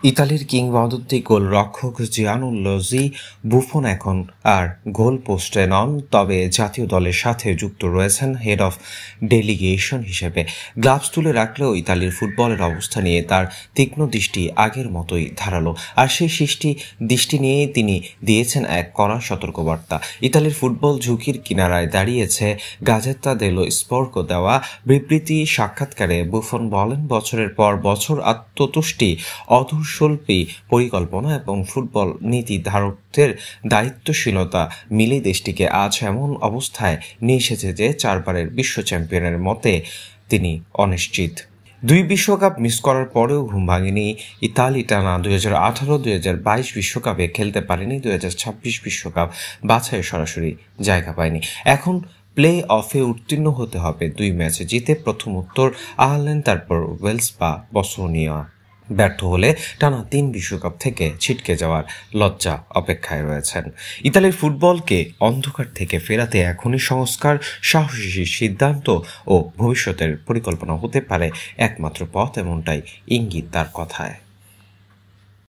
ইতালির কিংবদন্তি গোলরক্ষক জিয়ানলুইজি বুফন এখন আর গোল পোস্টে নন, তবে জাতীয় দলের সাথে যুক্ত রয়েছেন হেড অফ ডেলিগেশন হিসেবে। গ্লাভস তুলে রাখলেও ইতালির ফুটবলের অবস্থা নিয়ে তার তীক্ষ্ণ দৃষ্টি আগের মতোই ধারালো, আর সেই দৃষ্টি নিয়েই তিনি দিয়েছেন এক কড়া সতর্কবার্তা। ইতালির ফুটবল ঝুঁকির কিনারায় দাঁড়িয়েছে। গাজেত্তা দেলো স্পোর্টকে দেওয়া বিবৃতি সাক্ষাৎকারে বুফন বলেন, বছরের পর বছর আত্মতুষ্টি, অধুরশিল্পী পরিকল্পনা এবং ফুটবল নীতি ধারকদের দায়িত্বশীলতা মিলেই দেশটিকে আজ এমন অবস্থায় নিয়ে এসেছে যে চারবারের বিশ্ব চ্যাম্পিয়নের মতে তিনি অনিশ্চিত। 2 বিশ্বকাপ মিস করার পরেও ঘুম ভাঙেনি ইতালি। টানা 2018-2022 বিশ্বকাপে খেলতে পারেনি, 2026 বিশ্বকাপ বাছাইয়ে সরাসরি জায়গা পায়নি। এখন প্লে অফে উত্তীর্ণ হতে হবে 2 ম্যাচে জিতে। প্রথম উত্তর আয়ারল্যান্ড, তারপর ওয়েলস বা বসনিয়া। ব্যর্থ হলে টানা 3 বিশ্বকাপ থেকে ছিটকে যাওয়ার লজ্জা অপেক্ষায় রয়েছেন। ইতালির ফুটবলকে অন্ধকার থেকে ফেরাতে এখনই সংস্কার, সাহসী সিদ্ধান্ত ও ভবিষ্যতের পরিকল্পনা হতে পারে একমাত্র পথ, এমনটাই ইঙ্গিত তার কথায়।